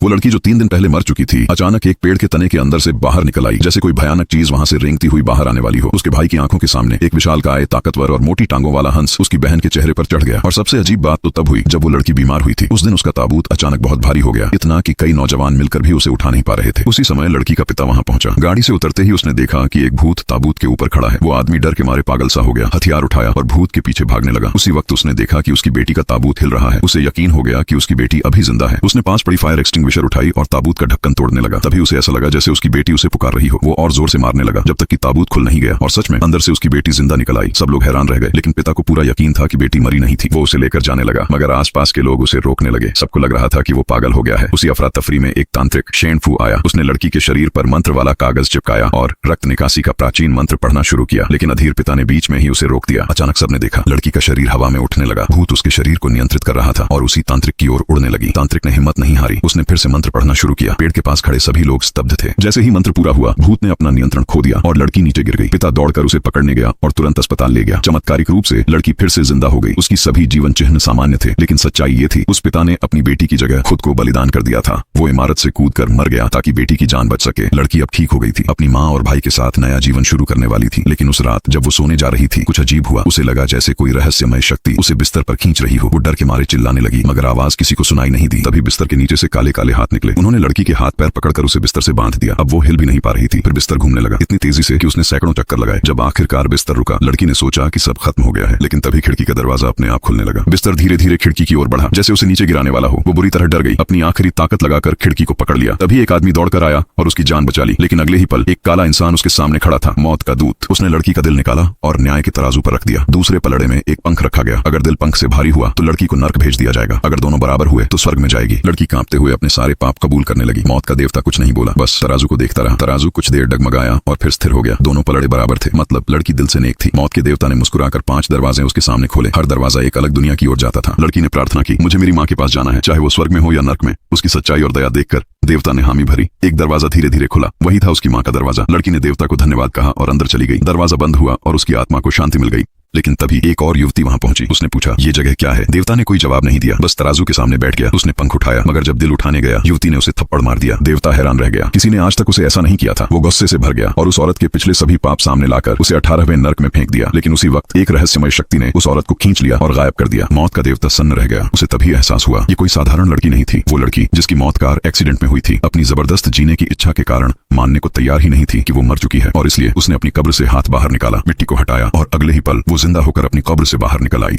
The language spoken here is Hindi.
वो लड़की जो 3 दिन पहले मर चुकी थी अचानक एक पेड़ के तने के अंदर से बाहर निकल आई, जैसे कोई भयानक चीज वहां से रेंगती हुई बाहर आने वाली हो। उसके भाई की आंखों के सामने एक विशालकाय, ताकतवर और मोटी टांगों वाला हंस उसकी बहन के चेहरे पर चढ़ गया। और सबसे अजीब बात तो तब हुई जब वो लड़की बीमार हुई थी। उस दिन उसका ताबूत अचानक बहुत भारी हो गया, इतना कि कई नौजवान मिलकर भी उसे उठा नहीं पा रहे थे। उसी समय लड़की का पिता वहां पहुंचा। गाड़ी से उतरते ही उसने देखा कि एक भूत ताबूत के ऊपर खड़ा है। वो आदमी डर के मारे पागल सा हो गया, हथियार उठाया और भूत के पीछे भागने लगा। उसी वक्त उसने देखा कि उसकी बेटी का ताबूत हिल रहा है। उसे यकीन हो गया कि उसकी बेटी अभी जिंदा है। उसने 5 बड़ी फायर एक्सटिंग्विशर उठाई और ताबूत का ढक्कन तोड़ने लगा। तभी उसे ऐसा लगा जैसे उसकी बेटी उसे पुकार रही हो। वो और जोर से मारने लगा जब तक कि ताबूत खुल नहीं गया और सच में अंदर से उसकी बेटी जिंदा निकल आई। सब लोग हैरान रह गए, लेकिन पिता को पूरा यकीन था कि बेटी मरी नहीं थी। वो उसे लेकर जाने लगा, मगर आसपास के लोग उसे रोकने लगे। सबको लग रहा था कि वो पागल हो गया है। उसी अफरा तफरी में एक तांत्रिक शेनफू आया। उसने लड़की के शरीर पर मंत्र वाला कागज चिपकाया और रक्त निकासी का प्राचीन मंत्र पढ़ना शुरू किया, लेकिन अधीर पिता ने बीच में ही उसे रोक दिया। अचानक सबने देखा लड़की का शरीर हवा में उठने लगा। भूत उसके शरीर को नियंत्रित कर रहा था और उसी तांत्रिक की ओर उड़ने लगी। तांत्रिक ने हिम्मत नहीं हारी, उसने फिर से मंत्र पढ़ना शुरू किया। पेड़ के पास खड़े सभी लोग स्तब्ध थे। जैसे ही मंत्र पूरा हुआ भूत ने अपना नियंत्रण खो दिया और लड़की नीचे गिर गई। पिता दौड़कर उसे पकड़ने गया और तुरंत अस्पताल ले गया। चमत्कारिक रूप से लड़की फिर से जिंदा हो गई। उसकी सभी जीवन चिन्ह सामान्य थे, लेकिन सच्चाई ये थी उस पिता ने अपनी बेटी की जगह खुद को बलिदान कर दिया था। वो इमारत से कूदकर मर गया ताकि बेटी की जान बच सके। लड़की अब ठीक हो गई थी, अपनी माँ और भाई के साथ नया जीवन शुरू करने वाली थी। लेकिन उस रात जब वो सोने जा रही थी कुछ अजीब हुआ। उसे लगा जैसे कोई रहस्यमय शक्ति उसे बिस्तर पर खींच रही हो। वो डर के मारे चिल्लाने लगी, मगर आवाज किसी को सुनाई नहीं दी। तभी बिस्तर के नीचे से काले काले हाथ निकले। उन्होंने लड़की के हाथ पैर पकड़कर उसे बिस्तर से बांध दिया। अब वो हिल भी नहीं पा रही थी। फिर बिस्तर घूमने लगा इतनी तेजी से कि उसने सैकड़ों चक्कर लगाए। जब आखिरकार बिस्तर रुका लड़की ने सोचा कि सब खत्म हो गया है, लेकिन तभी खिड़की का दरवाजा अपने आप खुलने लगा। बिस्तर धीरे धीरे खिड़की की ओर बढ़ा, जैसे उसे नीचे गिराने वाला हो। वो बुरी तरह डर गई, अपनी आखिरी ताकत लगाकर खिड़की को पकड़ लिया। तभी एक आदमी दौड़कर आया और उसकी जान बचा ली, लेकिन अगले ही पल एक काला इंसान उसके सामने खड़ा था, मौत का दूत। उसने लड़की का दिल निकाला और न्याय के तराजू पर रख दिया। दूसरे पलड़े में एक पंख रखा गया। अगर दिल पंख से भारी हुआ तो लड़की को नर्क भेज दिया जाएगा, अगर दोनों बराबर हुए तो स्वर्ग में जाएगी। लड़की कांपते हुए अपने सारे पाप कबूल करने लगी। मौत का देवता कुछ नहीं बोला, बस तराजू को देखता रहा। तराजू कुछ देर डगमगाया और फिर स्थिर हो गया। दोनों पलड़े बराबर थे, मतलब लड़की दिल से नेक थी। मौत के देवता ने मुस्कुराकर 5 दरवाजे उसके सामने खोले। हर दरवाजा एक अलग दुनिया की ओर जाता था। लड़की ने प्रार्थना की, मुझे मेरी माँ के पास जाना है, चाहे वो स्वर्ग में हो या नर्क में। उसकी सच्चाई और दया देखकर देवता ने हामी भरी। एक दरवाजा धीरे धीरे खुला, वही था उसकी माँ का दरवाजा। लड़की ने देवता को धन्यवाद कहा और अंदर चली गई। दरवाजा बंद हुआ और उसकी आत्मा को शांति मिल गई। लेकिन तभी एक और युवती वहां पहुंची। उसने पूछा, ये जगह क्या है? देवता ने कोई जवाब नहीं दिया, बस तराजू के सामने बैठ गया। उसने पंख उठाया, मगर जब दिल उठाने गया युवती ने उसे थप्पड़ मार दिया। देवता हैरान रह गया, किसी ने आज तक उसे ऐसा नहीं किया था। वो गुस्से से भर गया और उस औरत के पिछले सभी पाप सामने लाकर उसे 18वें नर्क में फेंक दिया। लेकिन उसी वक्त एक रहस्यमय शक्ति ने उस औरत को खींच लिया और गायब कर दिया। मौत का देवता सन्न रह गया। उसे तभी एहसास हुआ ये कोई साधारण लड़की नहीं थी। वो लड़की जिसकी मौत कार एक्सीडेंट में हुई थी, अपनी जबरदस्त जीने की इच्छा के कारण मानने को तैयार ही नहीं थी कि वो मर चुकी है, और इसलिए उसने अपनी कब्र से हाथ बाहर निकाला, मिट्टी को हटाया और अगले ही पल वो जिंदा होकर अपनी कब्र से बाहर निकल आई।